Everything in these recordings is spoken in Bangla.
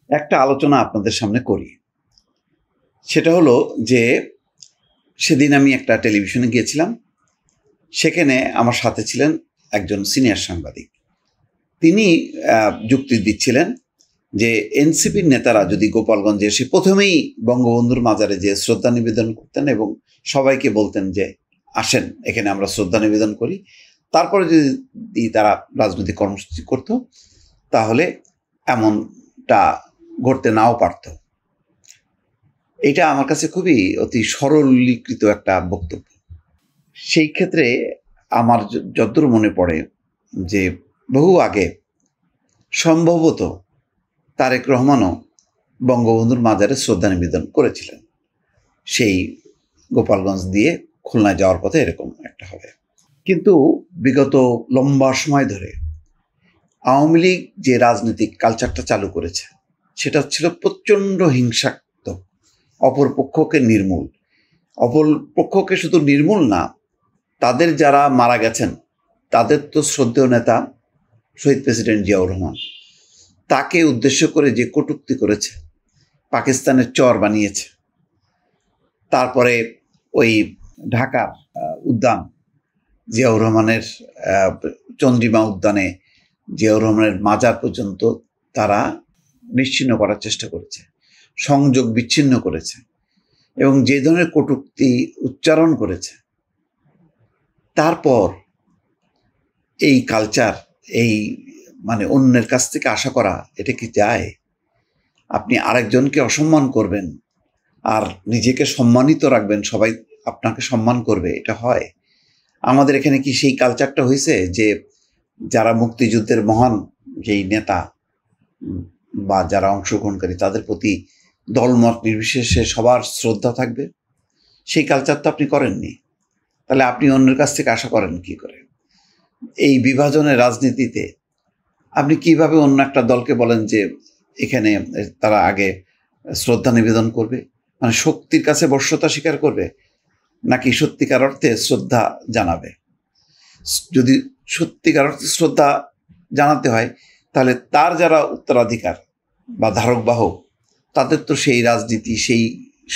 একটা আলোচনা আপনাদের সামনে করি। সেটা হলো যে সেদিন আমি একটা টেলিভিশনে গিয়েছিলাম। সেখানে আমার সাথে ছিলেন একজন সিনিয়র সাংবাদিক। তিনি যুক্তি দিচ্ছিলেন যে এনসিপির নেতারা যদি গোপালগঞ্জে এসে প্রথমেই বঙ্গবন্ধুর মাজারে যে শ্রদ্ধা নিবেদন করতেন এবং সবাইকে বলতেন যে আসেন এখানে আমরা শ্রদ্ধা নিবেদন করি, তারপরে যদি তারা রাজনৈতিক কর্মসূচি করত তাহলে এমনটা ঘটতে নাও পারত। এটা আমার কাছে খুবই অতি সরলীকৃত একটা বক্তব্য। সেই ক্ষেত্রে আমার যতদূর মনে পড়ে যে বহু আগে সম্ভবত তারেক রহমানও বঙ্গবন্ধুর মাজারে শ্রদ্ধা নিবেদন করেছিলেন, সেই গোপালগঞ্জ দিয়ে খুলনায় যাওয়ার পথে এরকম একটা হবে। কিন্তু বিগত লম্বা সময় ধরে আওয়ামী লীগ যে রাজনৈতিক কালচারটা চালু করেছে সেটা ছিল প্রচণ্ড হিংসাত্মক, অপর পক্ষকে নির্মূল। অপর পক্ষকে শুধু নির্মূল না, তাদের যারা মারা গেছেন তাদের তো শ্রদ্ধেয় নেতা শহীদ প্রেসিডেন্ট জিয়াউর রহমান, তাকে উদ্দেশ্য করে যে কটূক্তি করেছে, পাকিস্তানের চর বানিয়েছে। তারপরে ওই ঢাকার উদ্যান, জিয়াউর রহমানের চন্দ্রিমা উদ্যানে জিয়াউর রহমানের মাজার পর্যন্ত তারা নিশ্চিহ্ন করার চেষ্টা করেছে, সংযোগ বিচ্ছিন্ন করেছে এবং যে ধরনের কটূক্তি উচ্চারণ করেছে। তারপর এই কালচার, এই মানে অন্যের কাছ থেকে আশা করা, এটা কি যায়? আপনি আরেকজনকে অসম্মান করবেন আর নিজেকে সম্মানিত রাখবেন, সবাই আপনাকে সম্মান করবে, এটা হয়? আমাদের এখানে কি সেই কালচারটা হয়েছে যে যারা মুক্তিযুদ্ধের মহান যেই নেতা বা যারা অংশগ্রহণকারী তাদের প্রতি দলমত নির্বিশেষে সবার শ্রদ্ধা থাকবে? সেই কালচার তো আপনি করেননি। তাহলে আপনি অন্যের কাছ থেকে আশা করেন কি করে? এই বিভাজনের রাজনীতিতে আপনি কিভাবে অন্য একটা দলকে বলেন যে এখানে তারা আগে শ্রদ্ধা নিবেদন করবে? মানে শক্তির কাছে বশ্যতা স্বীকার করবে নাকি সত্যিকার অর্থে শ্রদ্ধা জানাবে? যদি সত্যিকার অর্থে শ্রদ্ধা জানাতে হয় তাহলে তার যারা উত্তরাধিকার বা ধারক বাহক তাদের তো সেই রাজনীতি, সেই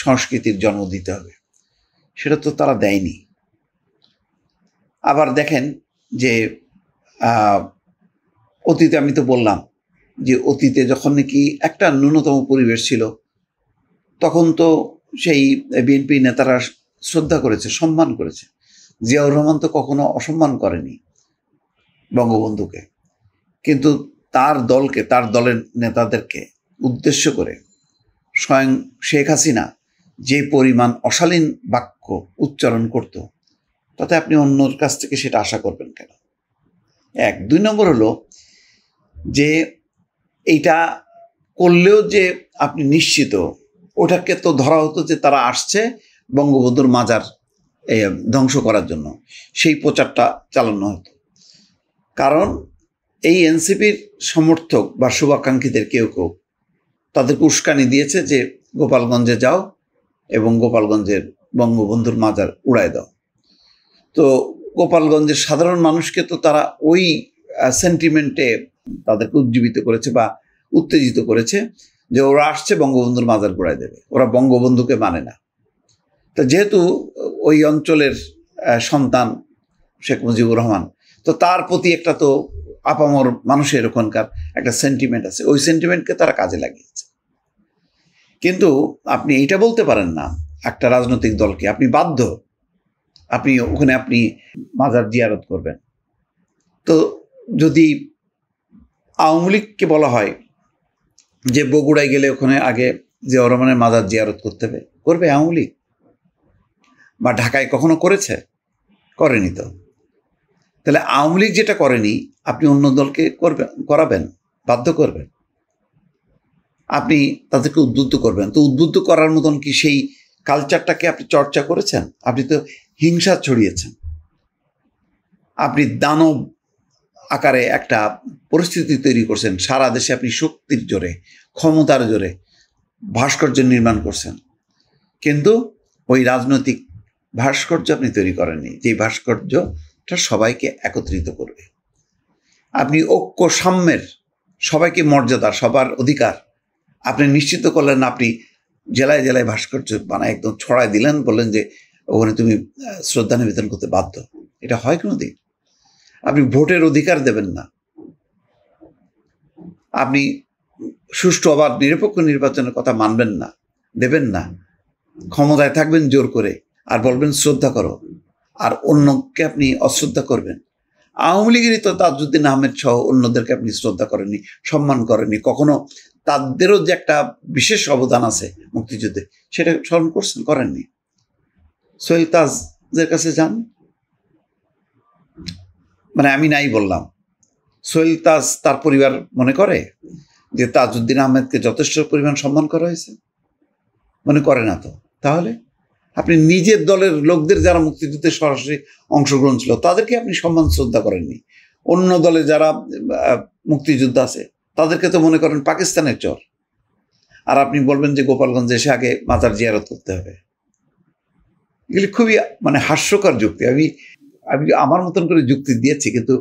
সংস্কৃতির জন্ম দিতে হবে, সেটা তো তারা দেয়নি। আবার দেখেন যে অতীতে আমি তো বললাম যে অতীতে যখন নাকি একটা ন্যূনতম পরিবেশ ছিল তখন তো সেই বিএনপি নেতারা শ্রদ্ধা করেছে, সম্মান করেছে। জিয়াউর রহমান তো কখনো অসম্মান করেনি বঙ্গবন্ধুকে, কিন্তু তার দলকে, তার দলের নেতাদেরকে উদ্দেশ্য করে স্বয়ং শেখ হাসিনা যে পরিমাণ অশালীন বাক্য উচ্চারণ করত, তাতে আপনি অন্যর কাছ থেকে সেটা আশা করবেন কেন? এক। দুই নম্বর হলো যে এইটা করলেও যে আপনি নিশ্চিত, ওটাকে তো ধরা হতো যে তারা আসছে বঙ্গবন্ধুর মাজার ধ্বংস করার জন্য, সেই প্রচারটা চালানো হতো। কারণ এই এনসিপির সমর্থক বা শুভাকাঙ্ক্ষীদের কেউ কেউ তাদেরকে উস্কানি দিয়েছে যে গোপালগঞ্জে যাও এবং গোপালগঞ্জের বঙ্গবন্ধুর মাজার উড়ায় দাও। তো গোপালগঞ্জের সাধারণ মানুষকে তো তারা ওই সেন্টিমেন্টে তাদেরকে উজ্জীবিত করেছে বা উত্তেজিত করেছে যে ওরা আসছে বঙ্গবন্ধুর মাজার উড়ায় দেবে, ওরা বঙ্গবন্ধুকে মানে না। তো যেহেতু ওই অঞ্চলের সন্তান শেখ মুজিবুর রহমান, তো তার প্রতি একটা তো আপামর মানুষের ওখানকার একটা সেন্টিমেন্ট আছে, ওই সেন্টিমেন্টকে তারা কাজে লাগিয়েছে। কিন্তু আপনি এইটা বলতে পারেন না একটা রাজনৈতিক দলকে আপনি বাধ্য, আপনি ওখানে আপনি মাজার জিয়ারত করবেন। তো যদি আওয়ামী লীগকে বলা হয় যে বগুড়ায় গেলে ওখানে আগে জিয়াউর রহমানের মাজার জিয়ারত করতে হবে, করবে আওয়ামী লীগ? বা ঢাকায় কখনো করেছে? করেনি তো। তাহলে আওয়ামী লীগ যেটা করেনি আপনি অন্য দলকে করাবেন, বাধ্য করবেন, আপনি তাদেরকে উদ্বুদ্ধ করবেন। তো উদ্বুদ্ধ করার মতন কি সেই কালচারটাকে আপনি চর্চা করেছেন? আপনি তো হিংসা ছড়িয়েছেন, আপনি দানব আকারে একটা পরিস্থিতি তৈরি করছেন। সারা দেশে আপনি শক্তির জোরে, ক্ষমতার জোরে ভাস্কর্য নির্মাণ করছেন, কিন্তু ওই রাজনৈতিক ভাস্কর্য আপনি তৈরি করেননি যে ভাস্কর্যটা সবাইকে একত্রিত করবে। আপনি ঐক্য সাম্যের, সবাইকে মর্যাদা, সবার অধিকার আপনি নিশ্চিত করলেন না, আপনি জেলায় জেলায় ভাস্কর্য বানায় একদম ছড়ায় দিলেন, বললেন যে ওখানে তুমি শ্রদ্ধা নিবেদন করতে বাধ্য। এটা হয় কোনোদিন? আপনি ভোটের অধিকার দেবেন না, আপনি সুষ্ঠু অবাধ নিরপেক্ষ নির্বাচনের কথা মানবেন না, দেবেন না, ক্ষমতায় থাকবেন জোর করে, আর বলবেন শ্রদ্ধা করো, আর অন্যকে আপনি অশ্রদ্ধা করবেন। আওয়ামী লীগেরই তো তাজউদ্দিন আহমেদ সহ অন্যদেরকে আপনি শ্রদ্ধা করেননি, সম্মান করেননি, কখনো তাদেরও যে একটা বিশেষ অবদান আছে মুক্তিযুদ্ধে সেটা স্মরণ করছেন? করেননি। সোহেল তাজের কাছে যান, মানে আমি নাই বললাম, সোহেল তাজ তার পরিবার মনে করে যে তাজউদ্দিন আহমেদকে যথেষ্ট পরিমাণ সম্মান করা হয়েছে? মনে করে না তো। তাহলে আপনি নিজের দলের লোকদের যারা মুক্তিযুদ্ধে সরাসরি অংশগ্রহণ ছিল তাদেরকে আপনি সম্মান শ্রদ্ধা করেননি। অন্য দলে যারা মুক্তিযুদ্ধ আছে তাদেরকে তো মনে করেন পাকিস্তানের চর, আর আপনি বলবেন যে গোপালগঞ্জে এসে আগে মাজার জিয়ারত করতে হবে। এগুলি খুবই মানে হাস্যকর যুক্তি। আমি আমার মতন করে যুক্তি দিয়েছি, কিন্তু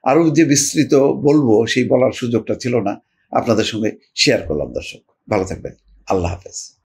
আরো যে বিস্তৃত বলবো সেই বলার সুযোগটা ছিল না। আপনাদের সঙ্গে শেয়ার করলাম। দর্শক ভালো থাকবেন, আল্লাহ হাফেজ।